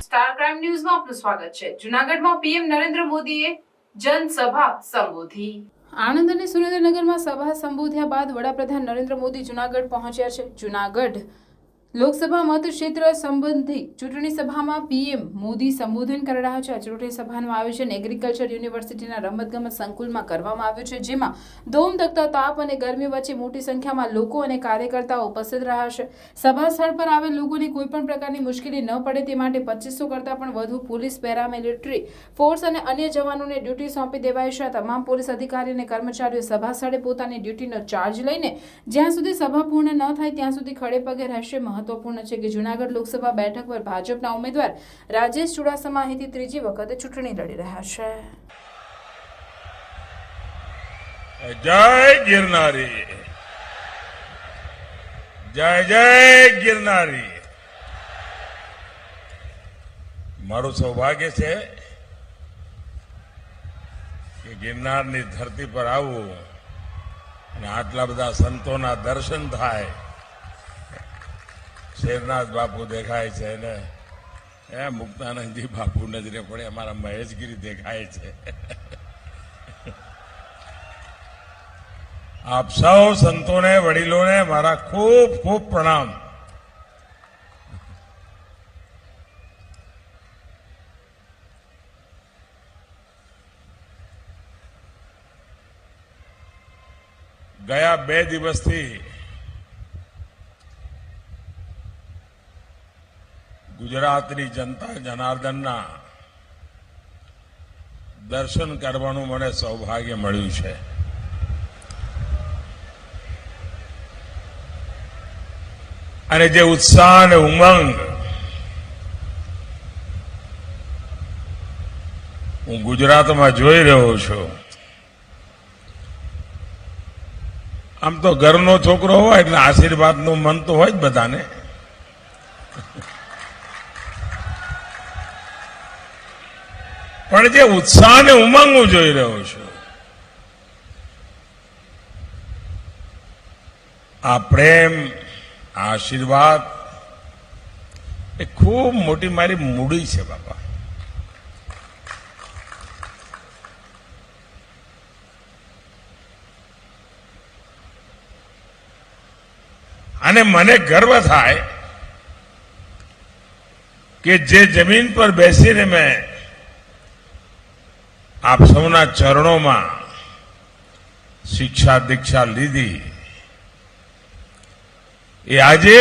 Star crime ન્યૂઝમાં આપનું સ્વાગત છે। જૂનાગઢમાં પીએમ નરેન્દ્ર મોદીએ જનસભા સંબોધી। આણંદ અને સુરેન્દ્રનગરમાં સભા સંબોધ્યા બાદ વડાપ્રધાન નરેન્દ્ર મોદી જૂનાગઢ પહોંચ્યા છે। જૂનાગઢ લોકસભા મતક્ષેત્ર સંબંધી ચૂંટણી સભામાં પીએમ મોદી સંબોધન કરી રહ્યા છે। આ ચૂંટણી સભાનું આયોજન એગ્રીકલ્ચર યુનિવર્સિટીના રમતગમત સંકુલમાં કરવામાં આવ્યું છે, જેમાં ધોમધખતા તાપ અને ગરમી વચ્ચે મોટી સંખ્યામાં લોકો અને કાર્યકર્તાઓ ઉપસ્થિત રહ્યા છે। સભા સ્થળ પર આવેલ લોકોને કોઈપણ પ્રકારની મુશ્કેલી ન પડે તે માટે 2500 કરતાં પણ વધુ પોલીસ, પેરામિલિટરી ફોર્સ અને અન્ય જવાનોને ડ્યુટી સોંપી દેવાઈ છે। તમામ પોલીસ અધિકારી અને કર્મચારીઓ સભા સ્થળે પોતાની ડ્યુટીનો ચાર્જ લઈને જ્યાં સુધી સભા પૂર્ણ ન થાય ત્યાં સુધી ખડે પગે રહેશે। મહત્વપૂર્ણ છે કે જૂનાગઢ લોકસભા બેઠક પર ભાજપના ઉમેદવાર રાજેશ ચુડાસમા અહીંથી ત્રીજી વખત ચૂંટણી લડી રહ્યા છે। જય ગિરનારી, જય જય ગિરનારી। મારું સૌભાગ્ય છે કે ગિરનારની ધરતી પર આવું અને આટલા બધા સંતોના દર્શન થાય। શેરનાથ બાપુ દેખાય છે ને મુક્તાનંદજી બાપુ નજરે પડે, અમારા મહેશગીરી દેખાય છે। આપ સૌ સંતોને, વડીલોને મારા ખૂબ ખૂબ પ્રણામ। ગયા 2 દિવસથી ગુજરાતની જનતા જનાર્દનના દર્શન કરવાનું મને સૌભાગ્ય મળ્યું છે। અને જે ઉત્સાહ અને ઉમંગ હું ગુજરાતમાં જોઈ રહ્યો છું, આમ તો ઘરનો છોકરો હોય એટલે આશીર્વાદનું મન તો હોય જ બધાને, પણ જે ઉત્સાહ અને ઉમંગ હું જોઈ રહ્યો છું, આ પ્રેમ, આ આશીર્વાદ એ ખૂબ મોટી મારી મૂડી છે બાપા। અને મને ગર્વ થાય કે જે જમીન પર બેસીને મેં આપ સૌના ચરણોમાં શિક્ષા દીક્ષા લીધી, એ આજે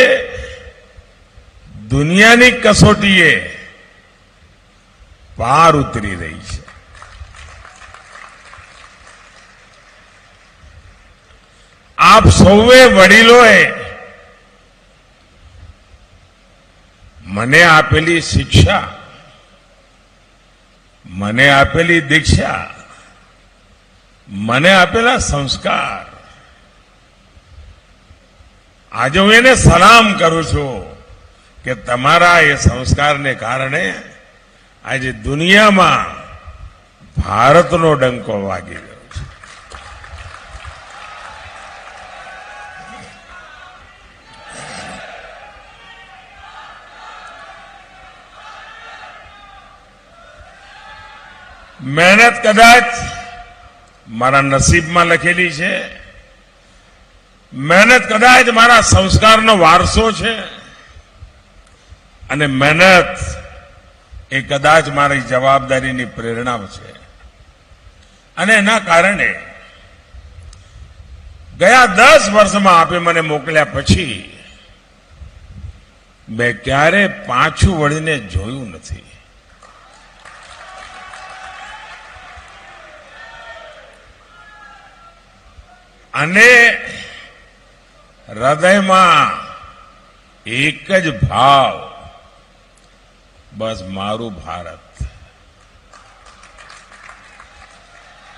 દુનિયાની કસોટીએ પાર ઉતરી રહી છે। આપ સૌએ વડીલોએ મને આપેલી શિક્ષા, મને આપેલી દીક્ષા, મને આપેલા સંસ્કાર, આજે હું એને સલામ કરું છું કે તમારા એ સંસ્કારને કારણે આજે દુનિયામાં ભારતનો ડંકો વાગી રહ્યો છે। મહેનત કદાચ મારા નસીબમાં લખેલી છે, મહેનત કદાચ મારા સંસ્કારનો વારસો છે, અને મહેનત એ કદાચ મારી જવાબદારીની પ્રેરણા છે। અને એના કારણે ગયા 10 વર્ષમાં આપે મને મોકલ્યા પછી મેં ક્યારે પાછું વળીને જોયું નથી। અને હૃદયમાં એક જ ભાવ, બસ મારું ભારત।